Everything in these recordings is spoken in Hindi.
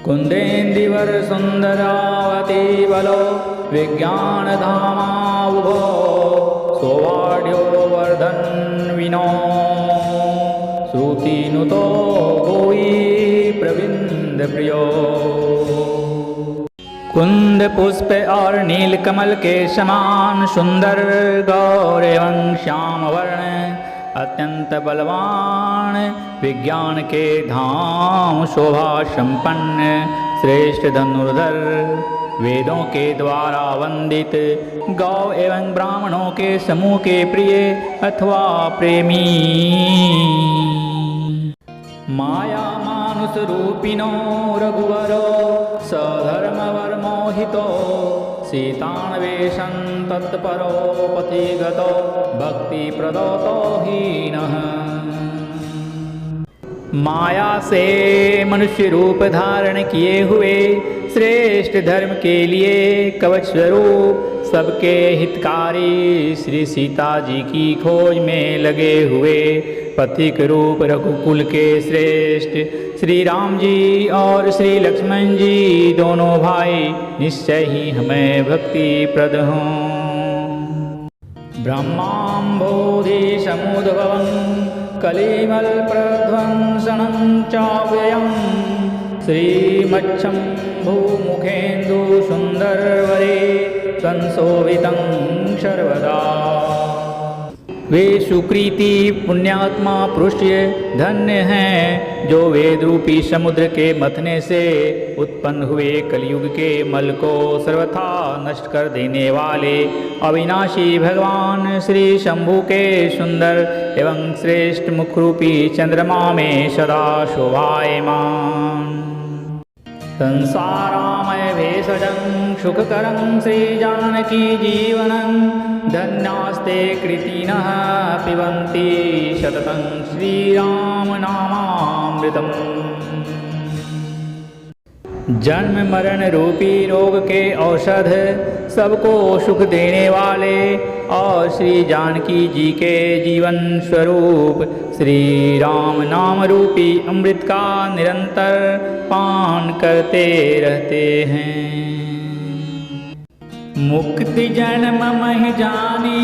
कुन्देन्दीवर सुन्दरावती बलो विज्ञानधामावुभो सौवाड्यो वर्धन विनो श्रुतिनुतो भूयि प्रविन्द प्रियो। कुंद पुष्प और नीलकमल के समान सुंदर गौर एवं श्याम वर्ण अत्यंत बलवान विज्ञान के धाम शोभा संपन्न श्रेष्ठ धनुर्धर वेदों के द्वारा वंदित गौ एवं ब्राह्मणों के समूह के प्रिय अथवा प्रेमी माया मानुष रूपिणो रघुवरो सधर्मवर मोहितो सीतान्वेषं तत्परो पथिगतो भक्ति प्रदोतो हीनः। माया से मनुष्य रूप धारण किए हुए श्रेष्ठ धर्म के लिए कवच स्वरूप सबके हितकारी श्री सीता जी की खोज में लगे हुए पथिक रूप रघुकुल के श्रेष्ठ श्री राम जी और श्री लक्ष्मण जी दोनों भाई निश्चय ही हमें भक्ति प्रद हों। ब्रह्माम्बोधि समुद्भवं कलिमल प्रध्वंसनं चाव्ययं श्रीमच्छं भूमुखेन्दु सुंदरवरे संशोभितं सर्वदा। वे सुकृति पुण्यात्मा पुरुष धन्य हैं जो वेद रूपी समुद्र के मथने से उत्पन्न हुए कलयुग के मल को सर्वथा नष्ट कर देने वाले अविनाशी भगवान श्री शंभु के सुंदर एवं श्रेष्ठ मुखरूपी चंद्रमा में सदा शोभायमान। संसारामय भेषजं सुखकरं श्री जानकी जीवनं धन्यास्ते कृतिनः पिबन्ति सततं श्रीराम नामामृतम्। जन्म मरण रूपी रोग के औषध सबको सुख देने वाले और श्री जानकी जी के जीवन स्वरूप श्री राम नाम रूपी अमृत का निरंतर पान करते रहते हैं। मुक्ति जन्म मह जानी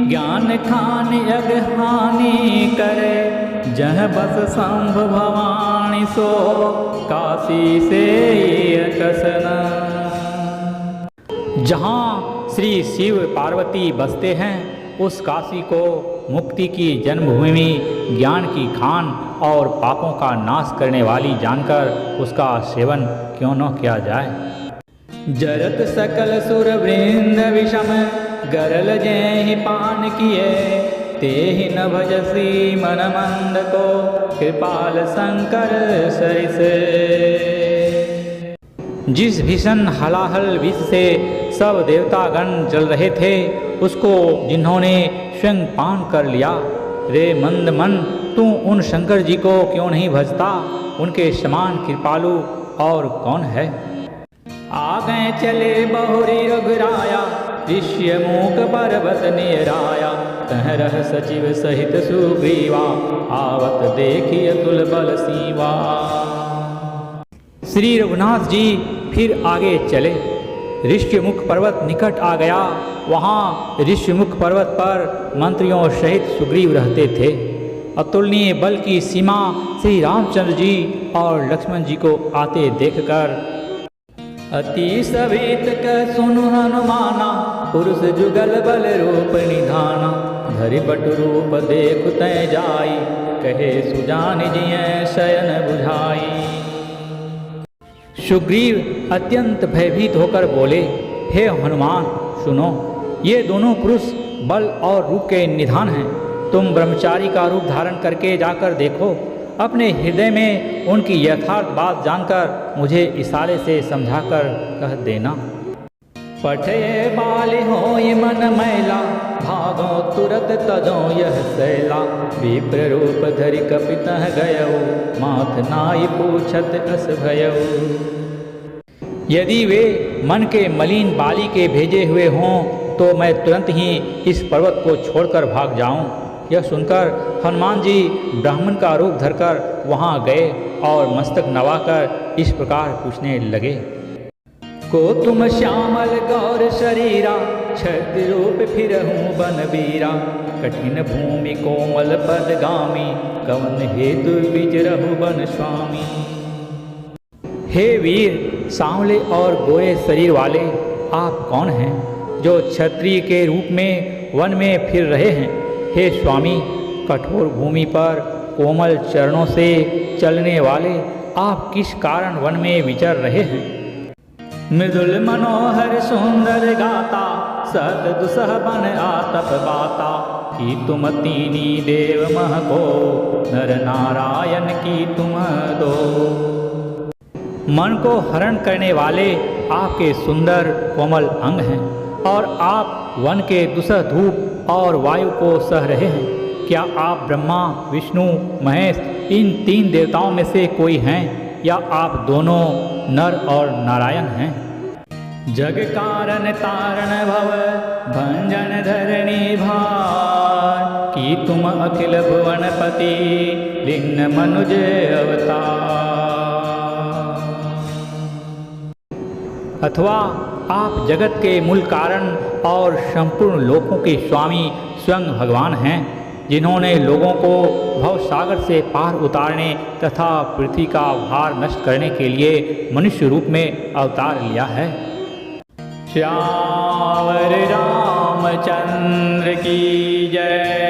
ज्ञान खान यग हानि करे जह बस संभ भवानी सो काशी से कसना। जहाँ श्री शिव पार्वती बसते हैं उस काशी को मुक्ति की जन्मभूमि ज्ञान की खान और पापों का नाश करने वाली जानकर उसका सेवन क्यों न किया जाए। जरत सकल सुर वृंद विषम गरल जय पान किए तेहि न भजसी मन मंद को कृपाल शंकर सरिस। जिस भीषण हलाहल विष से सब देवतागण जल रहे थे उसको जिन्होंने स्वयं पान कर लिया, रे मंद मन तू उन शंकर जी को क्यों नहीं भजता, उनके समान कृपालु और कौन है। आ गए चले बहुरी रघुराया ऋष्य मूक पर्वत निराया तह रह सचिव सहित सुग्रीवा आवत देखिए तुल बल सीवा। श्री रघुनाथ जी फिर आगे चले। ऋष्यमुख पर्वत निकट आ गया। वहाँ ऋष्यमुख पर्वत पर मंत्रियों सहित सुग्रीव रहते थे। अतुलनीय बल की सीमा श्री रामचंद्र जी और लक्ष्मण जी को आते देखकर अति सवित क सुनु हनुमाना पुरुष जुगल बल रूप निधाना धरि बट रूप देखु तय जाई कहे सुजान जिय शयन बुझाई। सुग्रीव अत्यंत भयभीत होकर बोले, हे हनुमान सुनो, ये दोनों पुरुष बल और रूप के निधान हैं। तुम ब्रह्मचारी का रूप धारण करके जाकर देखो, अपने हृदय में उनकी यथार्थ बात जानकर मुझे इशारे से समझाकर कह देना। पठे बाली हो मन मैला भागो तुरत तजो यह सैला विप्र रूप धरि कपित गयो माथ नाई पूछत अस भयो। यदि वे मन के मलिन बाली के भेजे हुए हों तो मैं तुरंत ही इस पर्वत को छोड़कर भाग जाऊं। यह सुनकर हनुमान जी ब्राह्मण का रूप धरकर वहां गए और मस्तक नवाकर इस प्रकार पूछने लगे। को तुम श्यामल गौर शरीरा, क्षत्रिय रूप फिरहूँ बनवीरा, कठिन भूमि कोमल पदगामी, कवन हेतु विचरहु बन स्वामी। हे वीर, सांवले और गोरे शरीर वाले आप कौन हैं जो क्षत्रिय के रूप में वन में फिर रहे हैं? हे स्वामी, कठोर भूमि पर कोमल चरणों से चलने वाले आप किस कारण वन में विचर रहे हैं? मृदुल मनोहर सुंदर गाता, सत दुसह बन आतप बाता, कि तुम तीनी देव मह को, नर नारायण की तुम दो। मन को हरण करने वाले आपके सुंदर कोमल अंग हैं और आप वन के दुसह धूप और वायु को सह रहे हैं। क्या आप ब्रह्मा, विष्णु, महेश इन तीन देवताओं में से कोई हैं या आप दोनों नर और नारायण हैं? जग कारण तारण भव भंजन धरणी भार, कि तुम अखिल भुवनपति लिंग मनुज अवतार। अथवा आप जगत के मूल कारण और संपूर्ण लोकों के स्वामी स्वयं भगवान हैं, जिन्होंने लोगों को भवसागर से पार उतारने तथा पृथ्वी का भार नष्ट करने के लिए मनुष्य रूप में अवतार लिया है। श्यावर रामचंद्र की जय।